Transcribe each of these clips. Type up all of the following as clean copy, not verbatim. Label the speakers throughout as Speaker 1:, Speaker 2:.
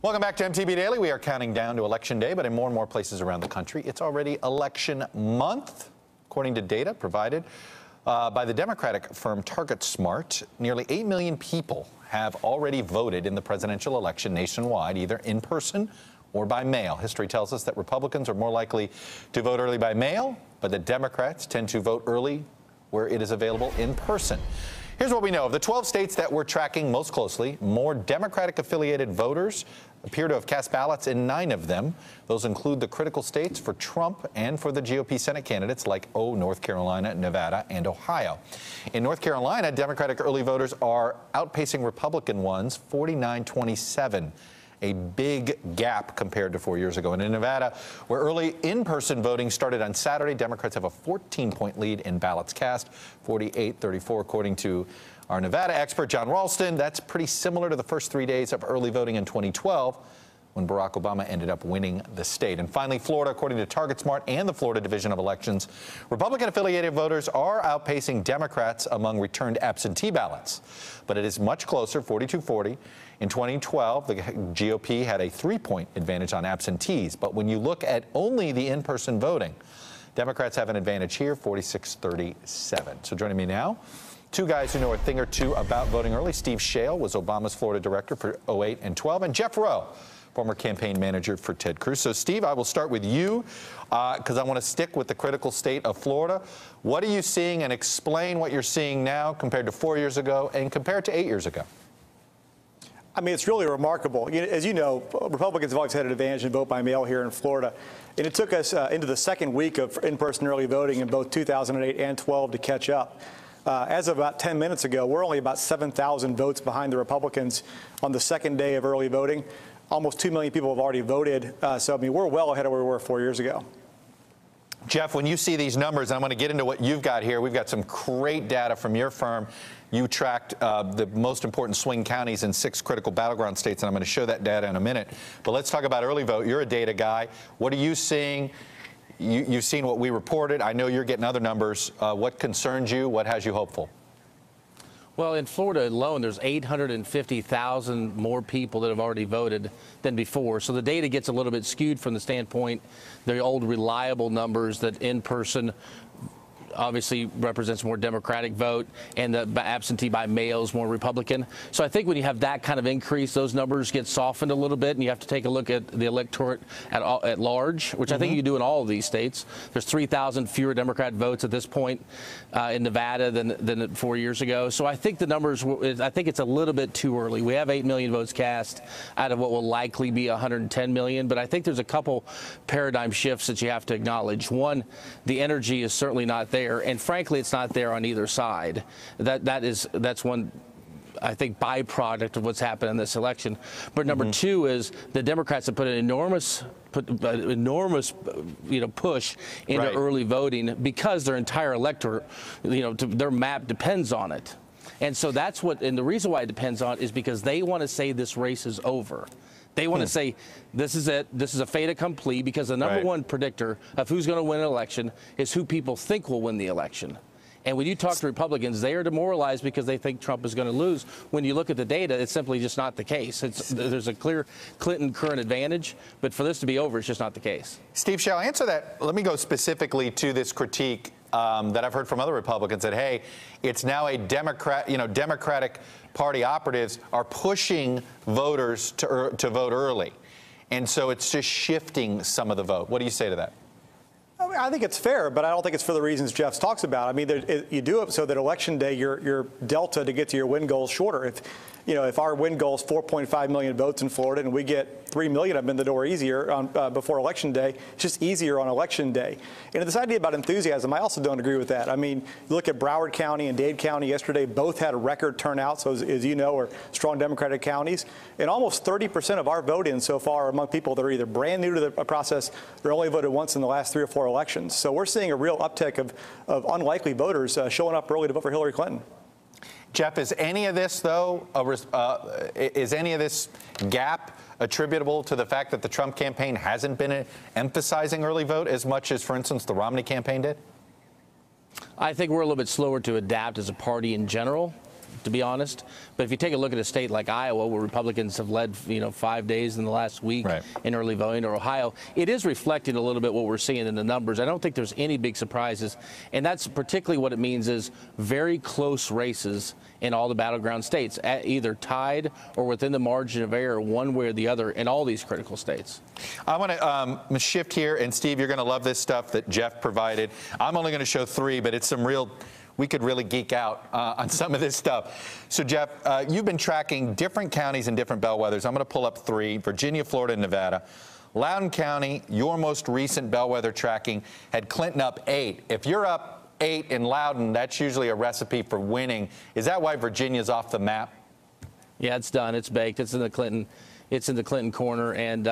Speaker 1: Welcome back to MTV Daily. We are counting down to Election Day, but in more and more places around the country, it's already election month. According to data provided by the Democratic firm TargetSmart, nearly 8 million people have already voted in the presidential election nationwide, either in person or by mail. History tells us that Republicans are more likely to vote early by mail, but that Democrats tend to vote early where it is available in person. Here's what we know. Of the 12 states that we're tracking most closely, more Democratic-affiliated voters appear to have cast ballots in 9 of them. Those include the critical states for Trump and for the GOP Senate candidates like North Carolina, Nevada, and Ohio. In North Carolina, Democratic early voters are outpacing Republican ones 49-27. A big gap compared to 4 years ago. And in Nevada, where early in-person voting started on Saturday, Democrats have a 14-point lead in ballots cast, 48-34, according to our Nevada expert, John Ralston. That's pretty similar to the first 3 days of early voting in 2012, when Barack Obama ended up winning the state. And finally, Florida, according to TargetSmart and the Florida Division of Elections, Republican-affiliated voters are outpacing Democrats among returned absentee ballots. But it is much closer, 42-40. In 2012, the GOP had a 3-point advantage on absentees. But when you look at only the in-person voting, Democrats have an advantage here, 46-37. So joining me now, two guys who know a thing or two about voting early. Steve Schale was Obama's Florida director for 08 and 12, and Jeff Roe, former campaign manager for Ted Cruz. So, Steve, I will start with you because I want to stick with the critical state of Florida. What are you seeing, and explain what you're seeing now compared to 4 years ago and compared to 8 years ago?
Speaker 2: I mean, it's really remarkable. As you know, Republicans have always had an advantage in vote by mail here in Florida. And it took us into the second week of in-person early voting in both 2008 and 12 to catch up. As of about 10 minutes ago, we're only about 7,000 votes behind the Republicans on the second day of early voting. Almost 2 million people have already voted. So, I mean, we're well ahead of where we were 4 years ago.
Speaker 1: Jeff, when you see these numbers, and I'm going to get into what you've got here, we've got some great data from your firm. You tracked the most important swing counties in 6 critical battleground states, and I'm going to show that data in a minute. But let's talk about early vote. You're a data guy. What are you seeing? You've seen what we reported. I know you're getting other numbers. What concerns you? What has you hopeful?
Speaker 3: Well, in Florida alone, there's 850,000 more people that have already voted than before. So the data gets a little bit skewed from the standpoint, the old reliable numbers that in person obviously represents more Democratic vote, and the absentee by mail is more Republican. So I think when you have that kind of increase, those numbers get softened a little bit, and you have to take a look at the electorate at large, which I think you do in all of these states. There's 3,000 fewer Democrat votes at this point in Nevada than 4 years ago. So I think the numbers, I think it's a little bit too early. We have 8 million votes cast out of what will likely be 110 million, but I think there's a couple paradigm shifts that you have to acknowledge. One, the energy is certainly not there. And frankly, it's not there on either side. That's one, I think, byproduct of what's happened in this election. But number two is the Democrats have put an enormous push into early voting because their entire electorate, their map depends on it. And so that's what, and the reason why it depends on it is because they want to say this race is over. They want to say, this is it, this is a fait accompli, because the number one predictor of who's going to win an election is who people think will win the election. And when you talk to Republicans, they are demoralized because they think Trump is going to lose. When you look at the data, it's simply just not the case. There's a clear Clinton current advantage, but for this to be over, it's just not the case.
Speaker 1: Steve, shall I answer that? Let me go specifically to this critique that I've heard from other Republicans that, hey, it's now a Democratic Party operatives are pushing voters to vote early. And so it's just shifting some of the vote. What do you say to that?
Speaker 2: I think it's fair, but I don't think it's for the reasons Jeff talks about. I mean, you do it so that Election Day, your delta to get to your win goal is shorter. If our win goal is 4.5 million votes in Florida and we get 3 million of them in the door easier before Election Day, it's just easier on Election Day. And this idea about enthusiasm, I also don't agree with that. I mean, you look at Broward County and Dade County yesterday, both had a record turnout. So as you know, are strong Democratic counties. And almost 30% of our vote-in so far are among people that are either brand new to the process or only voted once in the last 3 or 4 elections. So we're seeing a real uptick of unlikely voters showing up early to vote for Hillary Clinton.
Speaker 1: Jeff, is any of this, though, is any of this gap attributable to the fact that the Trump campaign hasn't been emphasizing early vote as much as, for instance, the Romney campaign did?
Speaker 3: I think we're a little bit slower to adapt as a party in general. to be honest. But if you take a look at a state like Iowa, where Republicans have led, 5 days in the last week in early voting, or Ohio, it is reflecting a little bit what we're seeing in the numbers. I don't think there's any big surprises, and that's particularly what it means is very close races in all the battleground states, either tied or within the margin of error, one way or the other, in all these critical states.
Speaker 1: I want to shift here, and Steve, you're going to love this stuff that Jeff provided. I'm only going to show 3, but it's some real, we could really geek out on some of this stuff. So, Jeff, you've been tracking different counties and different bellwethers. I'm going to pull up 3, Virginia, Florida, and Nevada. Loudoun County, your most recent bellwether tracking, had Clinton up 8. If you're up 8 in Loudoun, that's usually a recipe for winning. Is that why Virginia's off the map?
Speaker 3: Yeah, it's done. It's baked. It's in the Clinton. It's in the Clinton corner. And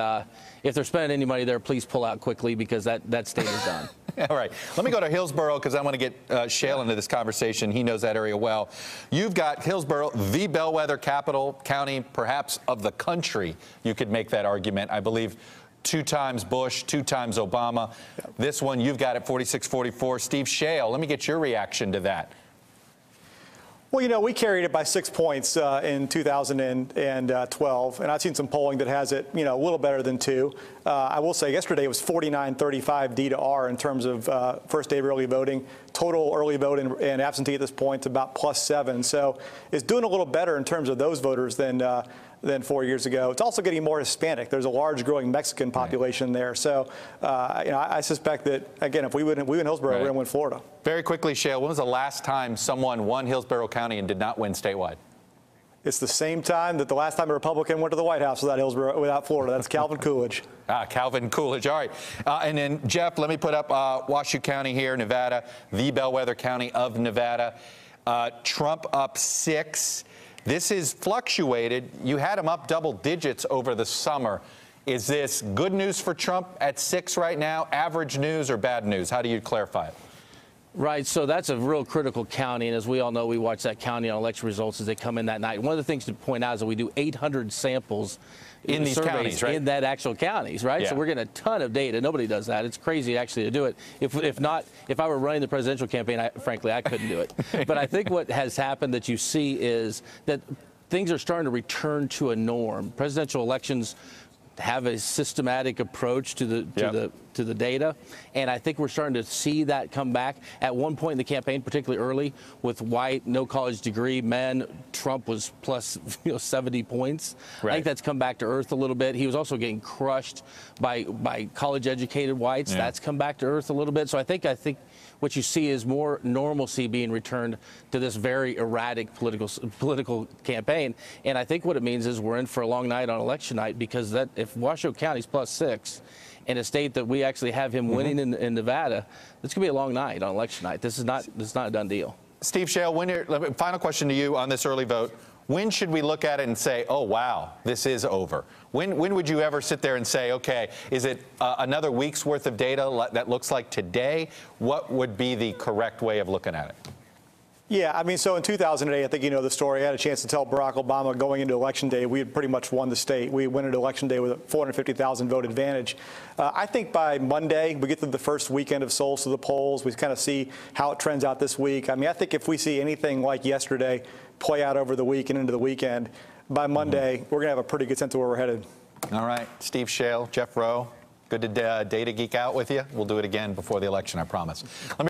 Speaker 3: if they're spending any money there, please pull out quickly, because that state is done.
Speaker 1: All right. Let me go to Hillsborough, because I want to get Schale into this conversation. He knows that area well. You've got Hillsborough, the bellwether capital county, perhaps of the country. You could make that argument. I believe 2 times Bush, 2 times Obama. Yep. This one, you've got it 46-44. Steve Schale, let me get your reaction to that.
Speaker 2: Well, we carried it by 6 points in 2012, and I've seen some polling that has it, a little better than 2. I will say yesterday it was 49-35 D to R in terms of first day of early voting. Total early vote and absentee at this point is about +7. So it's doing a little better in terms of those voters than 4 years ago. It's also getting more Hispanic. There's a large growing Mexican population there. So, I suspect that, again, if we win Hillsborough, we're going to win Florida.
Speaker 1: Very quickly, Schale, when was the last time someone won Hillsborough County and did not win statewide?
Speaker 2: It's the same time that the last time a Republican went to the White House without Florida. That's Calvin Coolidge.
Speaker 1: Calvin Coolidge. All right. And then, Jeff, let me put up Washoe County here, Nevada, the bellwether county of Nevada. Trump up 6. This is fluctuated. You had him up double digits over the summer. Is this good news for Trump at 6 right now, average news, or bad news? How do you clarify it?
Speaker 3: Right, so that's a real critical county, and as we all know, we watch that county on election results as they come in that night. One of the things to point out is that we do 800 samples
Speaker 1: in these counties, right?
Speaker 3: In that actual counties, right?
Speaker 1: Yeah.
Speaker 3: So we're getting a ton of data. Nobody does that. It's crazy actually to do it. If I were running the presidential campaign, frankly, I couldn't do it. But I think what has happened that you see is that things are starting to return to a norm. Presidential elections have a systematic approach to the data, and I think we're starting to see that come back. At one point in the campaign, particularly early, with white, no college degree men, Trump was plus 70 points. Right. I think that's come back to earth a little bit. He was also getting crushed by college-educated whites. Yeah. That's come back to earth a little bit. So I think what you see is more normalcy being returned to this very erratic political campaign. And I think what it means is we're in for a long night on election night, because if Washoe County's +6 in a state that we actually have him winning in Nevada, it's going to be a long night on election night. This is not a done deal.
Speaker 1: Steve Schale, final question to you on this early vote. When should we look at it and say, oh, wow, this is over? When would you ever sit there and say, okay, is it another week's worth of data that looks like today? What would be the correct way of looking at it?
Speaker 2: Yeah, I mean, so in 2008, I think you know the story. I had a chance to tell Barack Obama going into Election Day, we had pretty much won the state. We went into Election Day with a 450,000 vote advantage. I think by Monday, we get to the first weekend of souls to the polls. We kind of see how it trends out this week. I mean, I think if we see anything like yesterday play out over the week and into the weekend, by Monday, we're going to have a pretty good sense of where we're headed.
Speaker 1: All right. Steve Schale, Jeff Roe, good to data geek out with you. We'll do it again before the election, I promise.